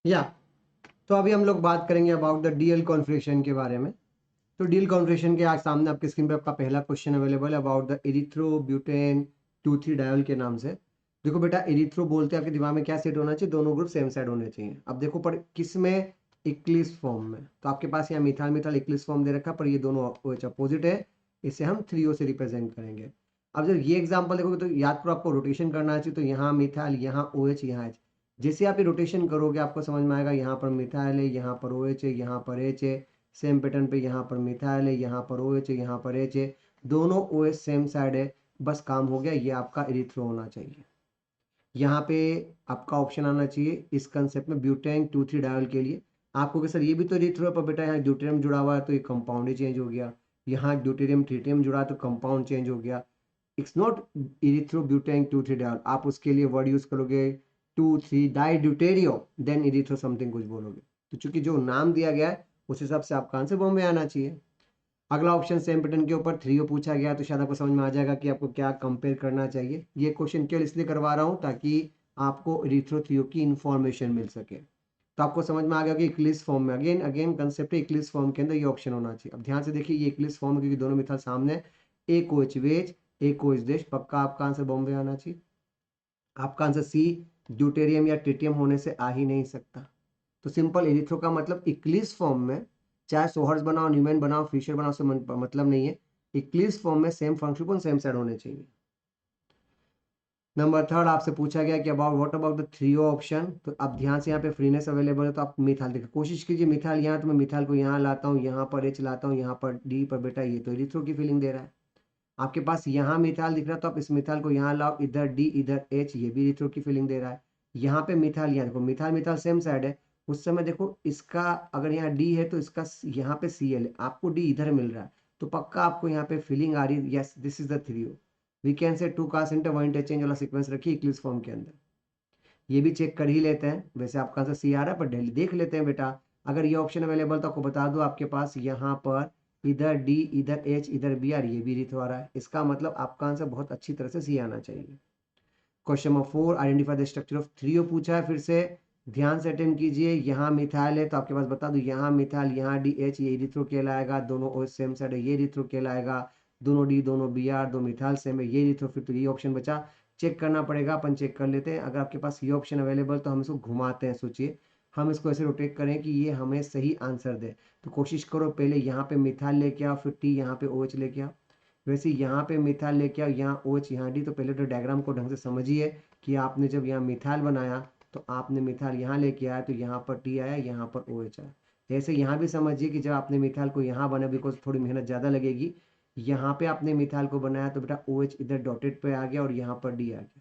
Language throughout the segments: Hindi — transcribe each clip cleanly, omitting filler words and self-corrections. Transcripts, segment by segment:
या तो अभी हम लोग बात करेंगे अबाउट द डीएल कॉन्फ़िगरेशन के बारे में। तो डीएल कॉन्फ़िगरेशन के आज सामने आपके स्क्रीन पे आपका पहला क्वेश्चन अवेलेबल है अबाउट द एरिथ्रोब्यूटेन 2,3 डायोल के नाम से। देखो बेटा, एरिथ्रो बोलते हैं आपके दिमाग में क्या सेट होना चाहिए, दोनों ग्रुप सेम साइड होने चाहिए। अब देखो पर किस में, इक्लिस फॉर्म में। तो आपके पास यहाँ मिथाइल मिथाइल इक्लिस फॉर्म दे रखा है, पर ये दोनों OH अपोजिट है। इसे हम 3O से रिप्रेजेंट करेंगे। अब जब ये एग्जाम्पल देखोगे तो याद करो आपको रोटेशन करना चाहिए। तो यहाँ मिथाइल, यहाँ OH, यहाँ H। जैसे आप ये रोटेशन करोगे आपको समझ में आएगा, यहाँ पर मिथाइल है, यहाँ पर OH है, यहाँ पर H है। सेम पैटर्न पे यहाँ पर मिथाइल है, यहाँ पर OH है, यहाँ पर H है। दोनों OH सेम साइड है। बस काम हो गया, ये आपका एरिथ्रो होना चाहिए। यहाँ पे आपका ऑप्शन आना चाहिए इस कंसेप्ट में ब्यूटेन 2,3 डायल के लिए। आपको कि सर ये भी तो एरिथ्रो है, पर बेटा यहाँ ड्यूटेरियम जुड़ा हुआ है तो ये कंपाउंड ही चेंज हो गया। यहाँ ड्यूटेरियम ट्रिटियम जुड़ा तो कंपाउंड चेंज हो गया। It's not erythrobutane 2,3 diol. आप उसके लिए वर्ड यूज करोगे 2,3 di deuterio, then erythro something कुछ बोलोगे। तो चूंकि जो नाम दिया गया है उस हिसाब से आपका आंसर बॉम्बे आना चाहिए। अगला ऑप्शन सेम पैटर्न के ऊपर 3O पूछा गया, तो शायद आपको समझ में आ जाएगा कि आपको क्या कंपेयर करना चाहिए। ये क्वेश्चन केवल इसलिए करवा रहा हूँ ताकि आपको इरिथ्रो 3O की इंफॉर्मेशन मिल सके। तो आपको समझ में आ गया कि इक्लिस फॉर्म में, अगेन अगेन कंसेप्ट है, इक्लिस फॉर्म के अंदर ये ऑप्शन होना चाहिए। अब ध्यान से देखिए, ये इक्लिस फॉर्म क्योंकि दोनों मिथाइल सामने, एक OH वेज, एक OH देश, पक्का आपका आंसर बॉम्बे आना चाहिए। आपका आंसर सी, ड्यूटेरियम या ट्रिटियम होने से आ ही नहीं सकता। तो सिंपल एरिथ्रो का मतलब इक्लिस फॉर्म में, चाहे सोहर्स बनाओ, न्यूमैन बनाओ, फिशर बनाओ, से मतलब नहीं है। इक्लिस फॉर्म में सेम फंक्शन सेम साइड होने चाहिए। नंबर थर्ड आपसे पूछा गया कि about what about the 3O option. तो अब ध्यान से, यहाँ पे फ्रीनेस अवेलेबल है तो आप मिथाइल देखिए, कोशिश कीजिए मिथाइल यहाँ, तो मैं मिथाइल को यहाँ लाता हूँ, यहाँ पर H लाता हूँ, यहाँ पर D पर, बेटा ये तो एरिथ्रो की फीलिंग दे रहा है। आपके पास यहाँ मिथाइल दिख रहा है तो आप इस मिथाइल को यहाँ लाओ, इधर D इधर H, ये भी एरिथ्रो की फीलिंग दे रहा है। यहाँ पे मिथाइल, यहाँ देखो मिथाइल मिथाइल सेम साइड है। उस समय देखो इसका अगर यहाँ D है तो इसका यहाँ पे Cl है, आपको D इधर मिल रहा है। तो पक्का आपको यहाँ पे फीलिंग आ रही है, yes this is the 3O। We can say 2 का सेंटर 1 इंटरचेंज वाला सीक्वेंस रखिए इक्लिस फॉर्म के अंदर। ये भी चेक कर ही लेते हैं, वैसे आपका आंसर सी आ रहा है पर डेली देख लेते हैं बेटा। अगर ये ऑप्शन अवेलेबल तो आपको बता दो, आपके पास यहाँ पर इधर D इधर H इधर Br, ये भी रिथ आ रहा है। इसका मतलब आपका आंसर बहुत अच्छी तरह से सी आना चाहिए। Question number 4, identify the structure of 3O पूछा है। फिर से ध्यान से अटेम्प्ट कीजिए। यहाँ मिथाइल है तो आपके पास बता दो, यहाँ मिथाइल, यहाँ DH, ये इरिथ्रो कहलाएगा। दोनों OH सेम साइड है, ये इरिथ्रो कहलाएगा। दोनों D दोनों Br, दो मिथाइल सेम है, ये इरिथ्रो। फिर तो ये ऑप्शन बचा, चेक करना पड़ेगा, अपन चेक कर लेते हैं। अगर आपके पास ये ऑप्शन अवेलेबल तो हम इसको घुमाते हैं। सोचिए हम इसको ऐसे रोटेट करें कि ये हमें सही आंसर दे। तो कोशिश करो पहले यहाँ पे मिथाइल लेके आओ, फिर T यहाँ पे OH लेके आओ। वैसे यहाँ पे मिथाइल लेके आओ, यहाँ OH यहाँ D। तो पहले तो डायग्राम को ढंग से समझिए कि आपने जब यहाँ मिथाइल बनाया तो आपने मिथाइल यहाँ लेके आया तो यहाँ पर T आया, यहाँ पर OH आया। ऐसे यहाँ भी समझिए कि जब आपने मिथाइल को यहाँ बनाया, बिकॉज थोड़ी मेहनत ज़्यादा लगेगी, यहाँ पे आपने मिथाइल को बनाया तो बेटा OH इधर डॉटेड पे आ गया और यहाँ पर D आ गया।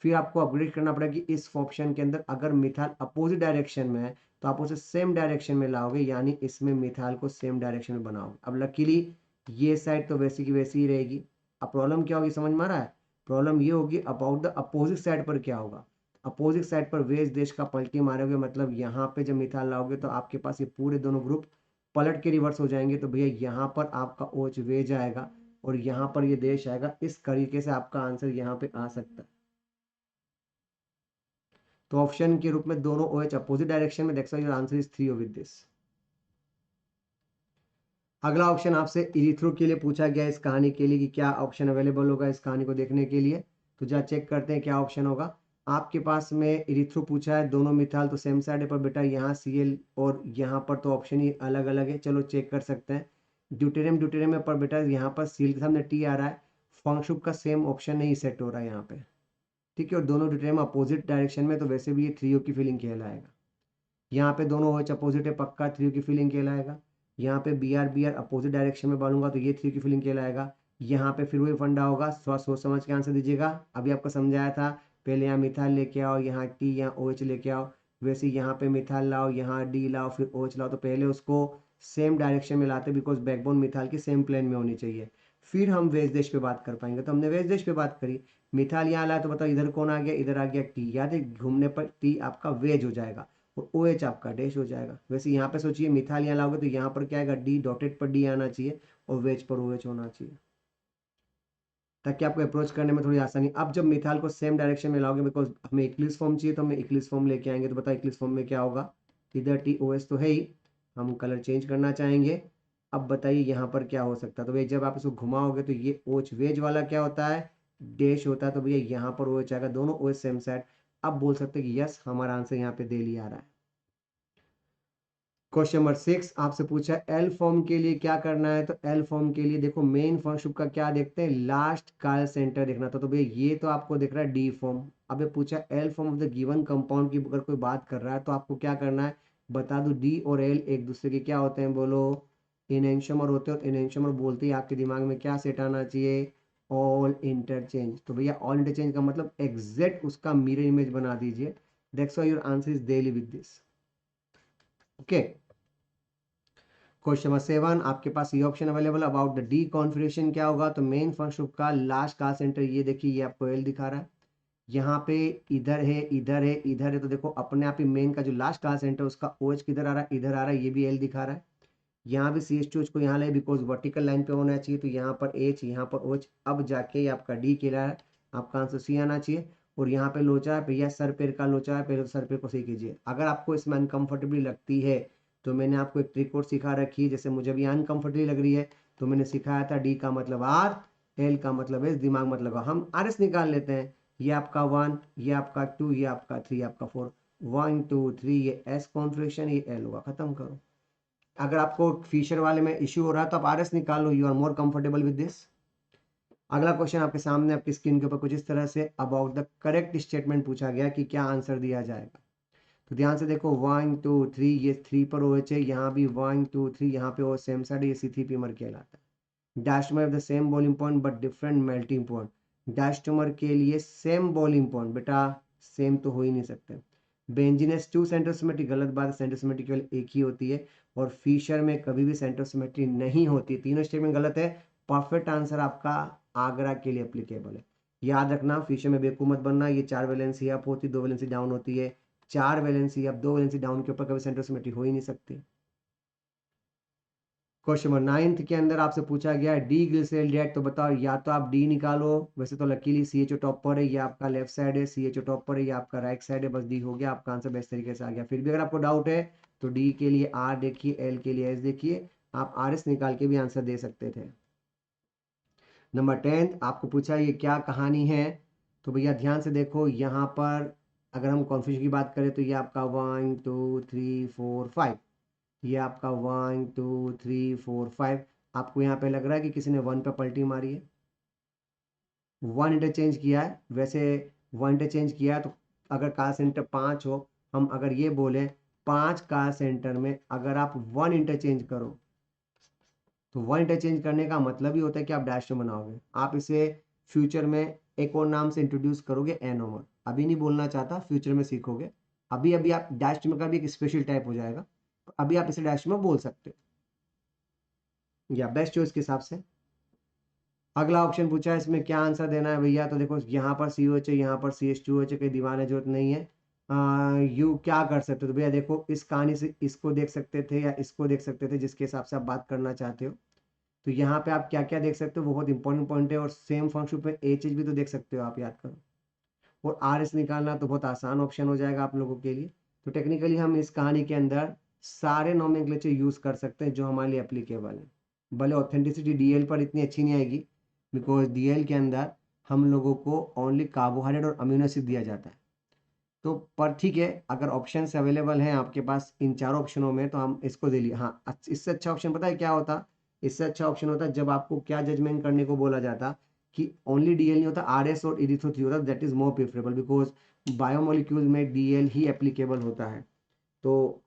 फिर आपको अपग्रेड करना पड़ेगा कि इस ऑप्शन के अंदर अगर मिथाइल अपोजिट डायरेक्शन में है तो आप उसे सेम डायरेक्शन में लाओगे, यानी इसमें मिथाइल को सेम डायरेक्शन में बनाओगे। अब लकीली ये साइड तो वैसी की वैसी ही रहेगी। अब प्रॉब्लम क्या होगी समझ में आ रहा है? प्रॉब्लम ये होगी अबाउट द अपोजिट साइड पर क्या होगा। अपोजिट साइड पर वेज देश का पलटी मारोगे, मतलब यहाँ पे जब मिथाइल लाओगे तो आपके पास ये पूरे दोनों ग्रुप पलट के रिवर्स हो जाएंगे। तो भैया यहाँ पर आपका OH वेज आएगा और यहाँ पर ये देश आएगा। इस तरीके से आपका आंसर यहाँ पे आ सकता है। तो ऑप्शन के रूप में दोनों OH अपोजिट डायरेक्शन में, that's why your answer is 3O with this. अगला ऑप्शन आपसे इरिथ्रो के लिए पूछा गया इस कहानी के लिए कि क्या ऑप्शन अवेलेबल होगा इस कहानी को देखने के लिए। तो जा चेक करते हैं क्या ऑप्शन होगा। आपके पास में इरिथ्रो पूछा है, दोनों मिथाइल तो सेम साइड है, पर बेटा यहाँ Cl और यहाँ पर तो ऑप्शन ही अलग अलग है। चलो चेक कर सकते हैं। ड्यूटेरियम ड्यूटेरियम में, पर बेटा यहाँ पर Cl के सामने T आ रहा है, फंक्शन का सेम ऑप्शन नहीं सेट हो रहा है यहाँ पे। ठीक है, और दोनों ड्यूटेरियम अपोजिट डायरेक्शन में, तो वैसे भी ये 3O की फीलिंग कहलाएगा। यहाँ पे दोनों OH अपोजिट है, पक्का 3O की फीलिंग कहलाएगा। यहाँ पे Br अपोजिट डायरेक्शन में डालूंगा तो ये 3O की फीलिंग कहलाएगा। यहाँ पे फिर वही फंडा होगा, थोड़ा सोच समझ के आंसर दीजिएगा। अभी आपको समझाया था, पहले यहाँ मिथाइल लेके आओ, यहाँ T, यहाँ OH लेके आओ। वैसे यहाँ पे मिथाइल लाओ, यहाँ D लाओ, फिर OH लाओ। तो पहले उसको सेम डायरेक्शन में लाते, बिकॉज बैकबोन मिथाइल की सेम प्लेन में होनी चाहिए। फिर हम वेज देश पे बात कर पाएंगे। तो हमने वेज देश पे बात करी, मिथाइल यहाँ लाया तो बताओ इधर कौन आ गया, इधर आ गया T। याद है घूमने पर T आपका वेज हो जाएगा और OH आपका डैश हो जाएगा। वैसे यहाँ पे सोचिए मिथाइल यहाँ लाओगे तो यहाँ पर क्या आएगा, D डॉटेड पर D आना चाहिए और वेज पर OH होना चाहिए। ताकि आपको अप्रोच करने में थोड़ी आसानी। अब जब मिथाइल को सेम डायरेक्शन में लाओगे, बिकॉज हमें इक्लिस फॉर्म चाहिए, तो हमें इक्लिस फॉर्म लेके आएंगे। तो बताओ इक्लिस फॉर्म में क्या होगा, इधर TOS तो है ही, हम कलर चेंज करना चाहेंगे। अब बताइए यहाँ पर क्या हो सकता है। तो भैया जब आप इसको घुमाओगे तो ये OH वेज वाला क्या होता है, डैश होता है। तो भैया यहाँ पर OH आएगा, दोनों OH सेम साइड। अब बोल सकते हैं कि यस, हमारा आंसर यहाँ पे दिल्ली आ रहा है। क्वेश्चन नंबर 6 आपसे पूछा एल फॉर्म के लिए क्या करना है। तो एल फॉर्म के लिए देखो मेन फंक्शन का क्या देखते हैं, लास्ट कायल सेंटर देखना था। तो भैया ये तो आपको दिख रहा है डी फॉर्म। अब ये पूछा L form of the given compound की अगर कोई बात कर रहा है तो आपको क्या करना है, बता दो डी और एल एक दूसरे के क्या होते हैं, बोलो इनएंशियोमर होते हैं। और इनएंशियोमर बोलते ही आपके दिमाग में क्या सेट आना चाहिए, ऑल इंटरचेंज। तो भैया ऑल इंटरचेंज का मतलब एग्जैक्ट उसका मिरर इमेज बना दीजिए। That's why your answer is daily with this. Okay, question number 7 आपके पास ये option available about the D configuration क्या होगा। तो मेन फंक्शन का लास्ट का सेंटर ये देखिए, ये आपको एल दिखा रहा है, यहाँ पे इधर है, इधर है, इधर है। तो देखो अपने आप ही मेन का जो लास्ट का सेंटर उसका OH किधर आ रहा है, इधर आ रहा है, ये भी एल दिखा रहा है। यहाँ भी CH2 को यहाँ ले, बिकॉज वर्टिकल लाइन पे होना चाहिए। तो यहाँ पर H, यहाँ पर OH। अब जाके ये आपका डी कहला है, आपका आंसर C आना चाहिए। और यहाँ पे लोचा है भैया, सर पैर का लोचा है, पहले तो सर पैर को सही कीजिए। अगर आपको इसमें अनकंफर्टेबली लगती है तो मैंने आपको एक ट्रिक और सिखा रखी है। जैसे मुझे भी अनकंफर्टेबली लग रही है तो मैंने सिखाया था डी का मतलब R, एल का मतलब एस, दिमाग मत लगाओ, हम RS निकाल लेते हैं। ये आपका 1, ये आपका 2, ये आपका 3, आपका 4, 1 2 3, ये S कॉन्फिगरेशन, ये L होगा, खत्म करो। अगर आपको फिशर वाले में इश्यू हो रहा है तो आप RS निकाल लो, you are more comfortable with this. अगला क्वेश्चन आपके सामने आपकी स्क्रीन के ऊपर कुछ इस तरह say about the correct statement पूछा गया कि क्या आंसर दिया जाएगा। तो ध्यान से देखो 1 2 3, ये 3 पर OH है, यहाँ भी 1 2 3, यहाँ पे OH सेम साइड, ये C3P कहलाता है। Diastereomer the same boiling point but different melting point. Diastereomer के लिए सेम बॉइलिंग पॉइंट, बेटा सेम तो हो ही नहीं सकते। बेंजीनेस 2 सेंट्रोसिमेट्री, गलत बात है, सेंट्रोसिमेट्री केवल एक ही होती है। और फिशर में कभी भी सेंट्रोसिमेट्री नहीं होती। तीनों स्टेटमेंट गलत है। परफेक्ट आंसर आपका आगरा के लिए एप्लीकेबल है। याद रखना, फिशर में बेवकूफ मत बनना। ये 4 वैलेंसी अप होती, 2 वैलेंसी डाउन होती है। 4 वैलेंसी अप, 2 वैलेंसी डाउन के ऊपर कभी सेंट्रोसिमेट्री हो ही नहीं सकती। क्वेश्चन नंबर 9 के अंदर आपसे पूछा गया डी ग्लिसरॉल डेट। तो बताओ, या तो आप डी निकालो, वैसे तो लकीली CHO टॉप पर है, ये आपका लेफ्ट साइड है, CHO टॉप पर है, ये आपका राइट साइड है, बस डी हो गया, आपका आंसर बेस्ट तरीके से आ गया। फिर भी अगर आपको डाउट है तो डी के लिए R देखिए, L के लिए S देखिए, आप RS निकाल के भी आंसर दे सकते थे। नंबर 10 आपको पूछा ये क्या कहानी है। तो भैया ध्यान से देखो, यहाँ पर अगर हम कॉन्फ्यूजन की बात करें तो ये आपका 1 2 3 4 5, ये आपका 1 2 3 4 5। आपको यहाँ पे लग रहा है कि किसी ने 1 पे पलटी मारी है, 1 इंटरचेंज किया है। वैसे 1 इंटरचेंज किया है तो अगर कार सेंटर 5 हो, हम अगर ये बोले 5 कार सेंटर में अगर आप 1 इंटरचेंज करो, तो 1 इंटरचेंज करने का मतलब ही होता है कि आप डैश बनाओगे। आप इसे फ्यूचर में एक और नाम से इंट्रोड्यूस करोगे, एनोमर। अभी नहीं बोलना चाहता, फ्यूचर में सीखोगे। अभी अभी आप डैश का भी एक स्पेशल टाइप हो जाएगा, अभी आप इसे डैश में बोल सकते हो, या बेस्ट चॉइस के हिसाब से। अगला ऑप्शन पूछा है, इसमें क्या आंसर देना है भैया। तो देखो यहाँ पर COH है, यहाँ पर CH2OH है, कोई दीवाने जरूरत नहीं है। यू क्या कर सकते हो, तो भैया देखो इस कहानी से इसको देख सकते थे या इसको देख सकते थे, जिसके हिसाब से आप बात करना चाहते हो। तो यहाँ पे आप क्या क्या देख सकते हो, बहुत इंपॉर्टेंट पॉइंट है। और सेम फंक्शन पे HH भी तो देख सकते हो आप, याद करो। और RS निकालना तो बहुत आसान ऑप्शन हो जाएगा आप लोगों के लिए। तो टेक्निकली हम इस कहानी के अंदर सारे नॉमेनक्लेचर यूज कर सकते हैं जो हमारे लिए एप्लीकेबल है। भले ऑथेंटिसिटी DL पर इतनी अच्छी नहीं आएगी, बिकॉज DL के अंदर हम लोगों को ओनली कार्बोहाइड्रेट और अमीनो एसिड दिया जाता है। तो पर ठीक है, अगर ऑप्शन अवेलेबल हैं आपके पास इन चारों ऑप्शनों में तो हम इसको दे लिए। हाँ, इससे अच्छा ऑप्शन पता है क्या होता, इससे अच्छा ऑप्शन होता जब आपको क्या जजमेंट करने को बोला जाता कि ओनली DL नहीं होता, RS और इरिथ्रोथ्री होता। That is more preferable, because biomolecule में DL ही एप्लीकेबल होता है। तो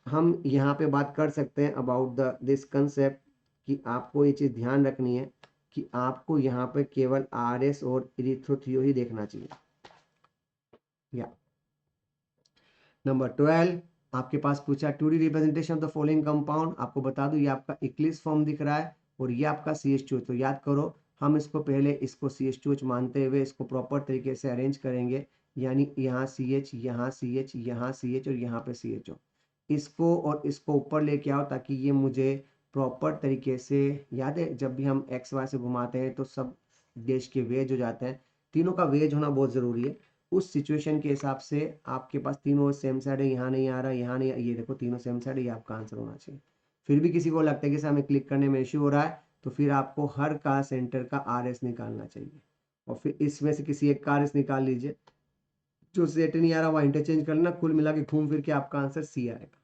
हम यहाँ पे बात कर सकते हैं अबाउट द दिस कंसेप्ट कि आपको ये चीज़ ध्यान रखनी है कि आपको यहाँ पे केवल RS और इरिथ्रोथ्रियो ही देखना चाहिए। या नंबर 12 आपके पास पूछा 2D representation of the following compound. आपको बता दूं ये आपका इक्लिस फॉर्म दिख रहा है और ये आपका CH2। तो याद करो, हम इसको पहले इसको CH2 मानते हुए इसको प्रॉपर तरीके से अरेंज करेंगे, यानी यहाँ CH, यहाँ CH, यहाँ CH और यहाँ पे CHO। इसको और इसको ऊपर लेके आओ ताकि ये मुझे प्रॉपर तरीके से याद है। जब भी हम XY से घुमाते हैं तो सब गैस के वेज हो जाते हैं, तीनों का वेज होना बहुत ज़रूरी है। उस सिचुएशन के हिसाब से आपके पास तीनों सेम साइड है, यहाँ नहीं आ रहा, यहाँ नहीं, ये देखो तीनों सेम साइड है, ये आपका आंसर होना चाहिए। फिर भी किसी को लगता है कि सर हमें क्लिक करने में इश्यू हो रहा है, तो फिर आपको हर का सेंटर का RS निकालना चाहिए और फिर इसमें से किसी एक का RS निकाल लीजिए। जो सेट नहीं आ रहा वहाँ इंटरचेंज करना, कुल मिला के घूम फिर के आपका आंसर C आएगा।